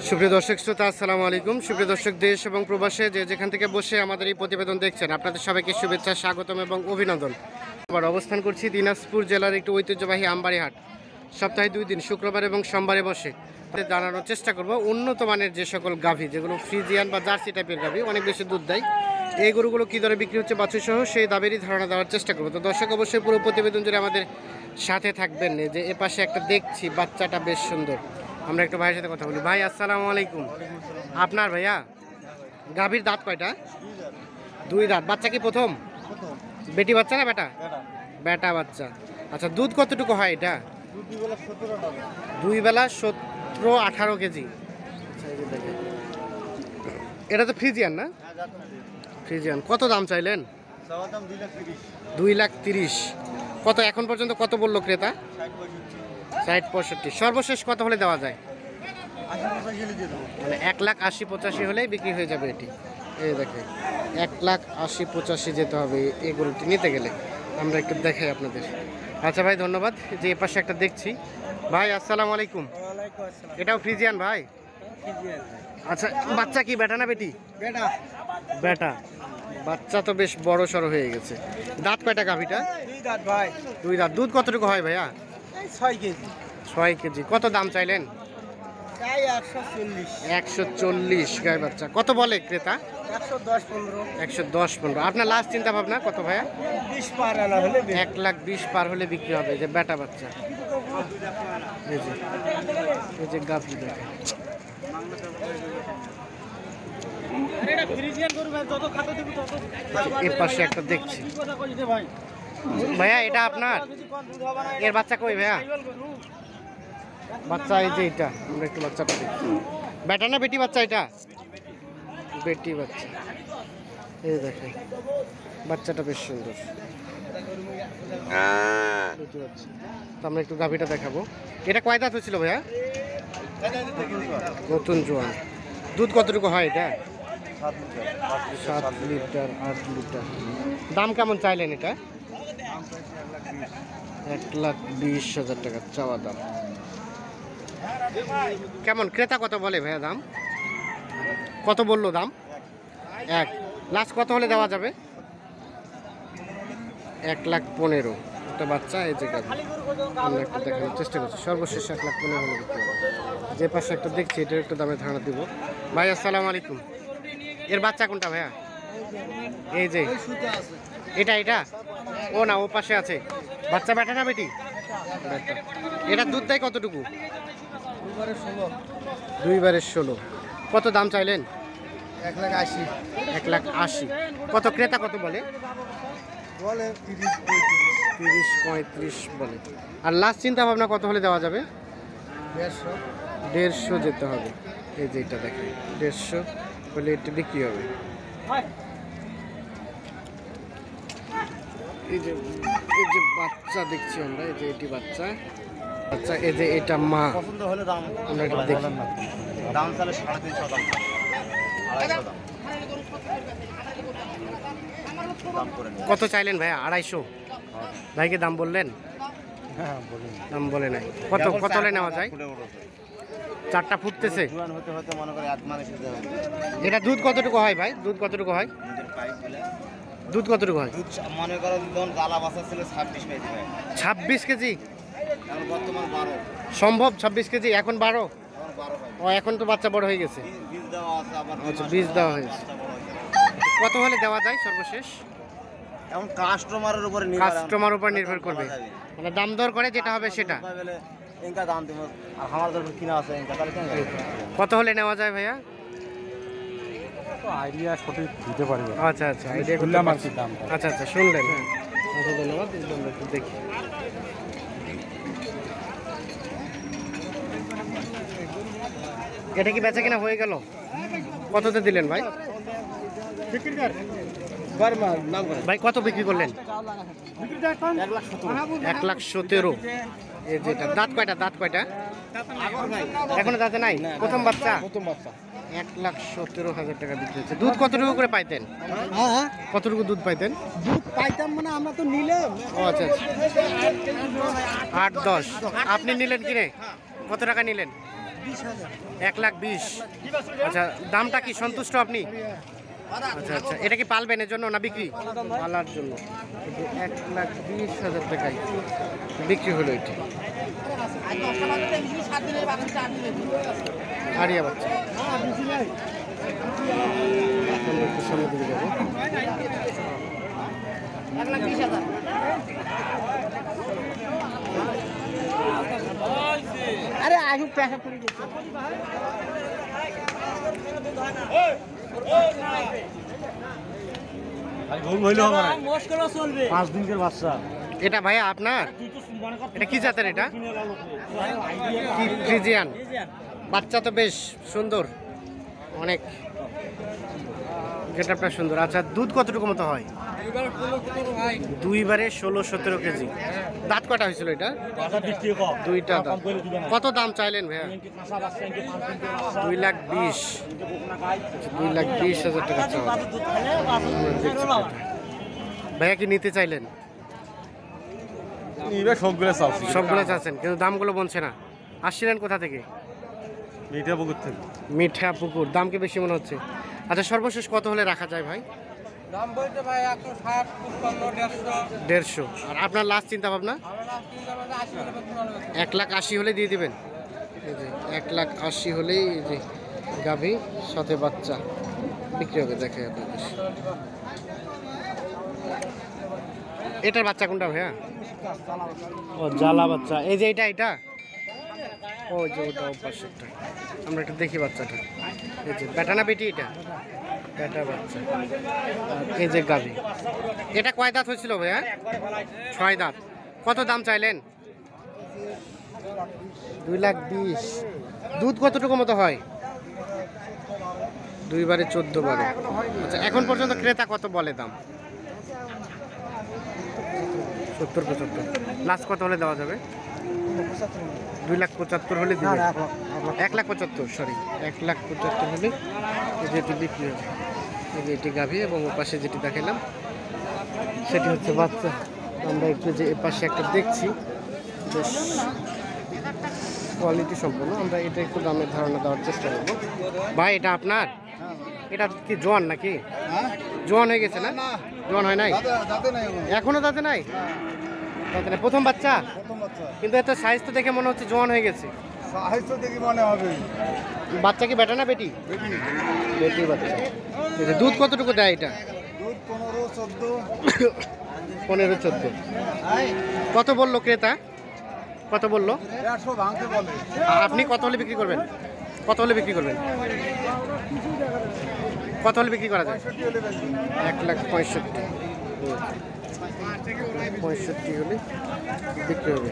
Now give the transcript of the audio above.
সুপ্রিয় দর্শক শ্রোতা, আসসালামু আলাইকুম। সুপ্রিয় দর্শক, দেশ এবং প্রবাসে যে যেখান থেকে বসে আমাদের এই প্রতিবেদন দেখছেন, আপনাদের সবাইকে শুভেচ্ছা, স্বাগতম এবং অভিনন্দন। আবার অবস্থান করছি দিনাজপুর জেলার একটি ঐতিহ্যবাহী আমবাড়ি হাট। সপ্তাহে 2 দিন শুক্রবার এবং সোমবারে বসে। জানানোর চেষ্টা করব উন্নত মানের যে সকল গাভী, যেগুলো ফ্রিজিয়ান বা জার্সি টাইপের গাভী, অনেক বেশি দুধ দেয়, এই গরুগুলো কী দরে বিক্রি হচ্ছে বাছুর সহ সেই দামেরই ধারণা দেওয়ার চেষ্টা করবো। তো দর্শক অবশ্যই পুরো প্রতিবেদন জুড়ে আমাদের সাথে থাকবেন। যে এ পাশে একটা দেখছি বাচ্চাটা বেশ সুন্দর, আমরা একটু ভাইয়ের সাথে কথা বলি। ভাই আসসালামু আলাইকুম। আপনার ভাইয়া গাভীর দাঁত কয়টা? 2 দাঁত। বাচ্চা কি প্রথম? বেটি বাচ্চা না বেটা? বেটা বাচ্চা। আচ্ছা, দুধ কতটুকু হয় এটা? 2 বেলা 17-18 কেজি। এটা তো ফ্রিজিয়ান না? ফ্রিজিয়ান। কত দাম চাইলেন? 2,30,000। কত এখন পর্যন্ত কত বললো ক্রেতা? 60-65। সর্বশেষ কত হলে দেওয়া যায়? মানে 1,80,85 হলেই বিক্রি হয়ে যাবে এটি। এই দেখে 1,80,85 যেতে হবে এই গরুটি নিতে গেলে। আমরা একটু দেখাই আপনাদের। আচ্ছা ভাই, ধন্যবাদ। যে এ পাশে একটা দেখছি। ভাই আসসালামু আলাইকুম। এটাও ফ্রিজিয়ান ভাই? আচ্ছা, বাচ্চা কি বেটা না বেটি? বেটা। বেটা। বাচ্চা তো বেশ বড় সড়ো হয়ে গেছে। দাঁত কয়টা গাভীটা? 2 দাঁত ভাই। 2 দাঁত। দুধ কতটুকু হয় ভাইয়া? 6 কেজি। 6 কেজি। কত দাম চাইলেন? তাই 140। 140 গায়ে বাচ্চা। কত বলে ক্রেতা? 110-15। 110-15। আপনার লাস্ট চিন্তা ভাবনা কত ভাইয়া? 20 পার আনা হলে 1,20,000 পার হলে বিক্রি হবে। যে বেটা বাচ্চা, এই যে গাভী দেখে। এর পাশে একটা দেখছি। ভাইয়া এটা আপনার? এর বাচ্চা কই ভাইয়া? বাচ্চা এই যে এটা, আমরা একটু বাচ্চাটা দেখছি। বেটা না বেটি বাচ্চা এটা? বেটি বাচ্চা। এই দেখে বাচ্চাটা বেশ সুন্দর। বেটি বাচ্চা। তো আমরা একটু গাভীটা দেখাবো। এটা কয় দাঁত হয়েছিল ভাইয়া? নতুন জোয়ান। দুধ কতটুকু হয় এটা? 7 লিটার 8 লিটার। দাম কেমন চাইলেন এটা? 1,20,000 টাকা চাওয়া দাম। কেমন ক্রেতা কত বলে ভাইয়া দাম? কত বললো দাম? 1 লাস্ট কত হলে দেওয়া যাবে? 1,15,000। একটা বাচ্চা এই যে গাভী, আমরা একটু দেখানোর চেষ্টা করছি। সর্বশেষ 1,15,000 হলে বিক্রি হবে। যে পাশে একটা দেখছি, এটার একটু দামে ধারণা দিব। ভাই আসসালামু আলাইকুম। এর বাচ্চা কোনটা ভাইয়া? এই যে এটা এটা ও না, ও পাশে আছে। বাচ্চা বেটা না বেটি? বেটা। এটা দুধ দেয় কতটুকু? 2 বারের 16। কত দাম চাইলেন? 180। 1,80,000। কত ক্রেতা কত বলে? বলে 30-35 বলে। আর লাস্ট চিন্তা ভাবনা কত হলে দেওয়া যাবে? 150 যেতে হবে। এই যে এটা দেখেন, 150 হলে এটা বিক্রি হবে। এই যে বাচ্চা দেখছি আমরা, এই যে এটি বাচ্চা। আচ্ছা, এই যে এটা মা। পছন্দ হলে দাম আমরা একটু দেখি। দাম চালে 350 দাম। 250 দাম করে নিন। কত চাইলেন ভাইয়া? 250। ভাইকে দাম বললেন? হ্যাঁ বলুন। দাম বলে নাই। কত হলে নেওয়া যায়? 4টা ফুটতেছে। জোয়ান হতে হতে মনে করে 1 মাস দিতে হবে। এটা দুধ কতটুকু হয় ভাই? দুধ কতটুকু হয়? দুধ কতটুকু হয়? দুধ মনে করো যখন জ্বালা বাসা ছিল 26 কেজি ভাই। 26 কেজি? এখন বর্তমান 12। সম্ভব 26 কেজি? এখন 12? এখন 12 ভাই। ও, এখন তো বাচ্চা বড় হয়ে গেছে। বীজ দেওয়া আছে আবার। আচ্ছা, বীজ দেওয়া হয়েছে। বাচ্চা বড় হয়েছে। কত হলে দেওয়া যায় সর্বশেষ? এখন কাস্টমারের উপরে নির্ভর। কাস্টমার উপর নির্ভর করবে, মানে দাম দর করে যেটা হবে সেটা। ইনকা দাম দিব। আর আমার যখন কিনা আছে ইনকা তাহলে কেন? কত হলে নেওয়া যায় ভাইয়া? তো আইডিয়া সঠিক দিতে পারি না। আচ্ছা আচ্ছা, আইডিয়া বললাম আর কি দাম। আচ্ছা আচ্ছা, শুনলেন। আচ্ছা, ধন্যবাদ। আমরা একটু দেখি। এটা কি বেচা কিনা হয়ে গেল? কততে দিলেন ভাই? ভাই কত বিক্রি করলেন? 1,17,000। এই যেটা দাঁত কয়টা? দাঁত কয়টা? এখনো দাঁতে নাই? প্রথম বাচ্চা? 1,17,000 টাকা বিক্রি হচ্ছে। দুধ কতটুকু করে পাইতেন? কতটুকু দুধ পাইতেন? দুধ পাইতাম মানে আমরা তো নিলাম। ও আচ্ছা আচ্ছা, 8-10। আপনি নিলেন কিনে? কত টাকা নিলেন? 1,20,000। আচ্ছা, দামটা কি সন্তুষ্ট আপনি? আচ্ছা আচ্ছা, এটা কি পালবেন এর জন্য না বিক্রি? পালার জন্য। 1,20,000 টাকায় বিক্রি হলো এটি। আরিয়া বাচ্চা। আমরা একটু সামনে দিকে যাবো। আরে আসুক পেশা করে দিচ্ছে। চলবে 5 দিনের বাচ্চা। এটা ভাইয়া আপনার? এটা কি জাতের? এটা কি ফ্রিজিয়ান? বাচ্চা তো বেশ সুন্দর, অনেক গেটআপটা সুন্দর। আচ্ছা, দুধ কতটুকু মতো হয়? 2বারে 16-17 কেজি। দাঁত কটা হয়েছিল এটা? 2টা দাঁত। কত দাম চাইলেন ভাইয়া? 2,20,000। 2,20,000 টাকা চাওয়া। ভাইয়া কি নিতে চাইলেন? সবগুলো চাচ্ছেন, কিন্তু দামগুলো বলছে না। আসছিলেন কোথা থেকে? মিঠা পুকুর। দাম কি বেশি মনে হচ্ছে? আচ্ছা, সর্বশেষ কত হলে রাখা যায় ভাই? দাম বলতে ভাই 160, 55, 150। আর আপনার লাস্ট চিন্তা ভাবনা? 1,80,000 হলে দিয়ে দিবেন? এই যে 1,80,000 হলেই এই যে গাভী সাথে বাচ্চা বিক্রি হবে। দেখে আপনাদের এটার বাচ্চা কোনটা ভাইয়া? ও, জ্বালা বাচ্চা। এই যে এটা ওই যে ওটা পাশেরটা। আমরা একটু দেখি বাচ্চাটা। এই যে বেটা না বেটি? এটা বেটা বাচ্চা। আর এই যে গাভী। এটা কয় দাঁত হয়েছিল ভাইয়া? 6 দাঁত। কত দাম চাইলেন? 2,20,000। দুধ কতটুকু মতো হয়? 2বারে 14বারে। আচ্ছা, এখন পর্যন্ত ক্রেতা কত বলে দাম? 70-75। লাস্ট কত হলে দেওয়া যাবে? 2,75,000 হলে দিবে। 1,75,000, সরি 1,75,000 হলে এই যে এটি বিক্রি হবে। এই যে এটি গাভী এবং ও পাশে যেটি দেখালাম সেটি হচ্ছে বাচ্চা। আমরা একটু যে এ পাশে একটা দেখছি, বেশ কোয়ালিটি সম্পন্ন। আমরা এটা একটু দামের ধারণা দেওয়ার চেষ্টা করবো। ভাই, এটা আপনার? এটা কি জোয়ান নাকি? জোয়ান হয়ে গেছে না? জোয়ান হয় নাই এখনো? দাঁতে নাই? দাঁতে নাই, প্রথম বাচ্চা। কিন্তু এত সাইজ তো দেখে মনে হচ্ছে জোয়ান হয়ে গেছে। বাচ্চা কি বেটা না বেটি? বেটি বাচ্চা। দুধ কতটুকু দেয় এটা? 15-14। কত বললো ক্রেতা? কত বললো? আপনি কত হলে বিক্রি করবেন? কত হলে বিক্রি করবেন? কত হলে বিক্রি করা যায়? 1,65,000। 65 হলে বিক্রি হবে।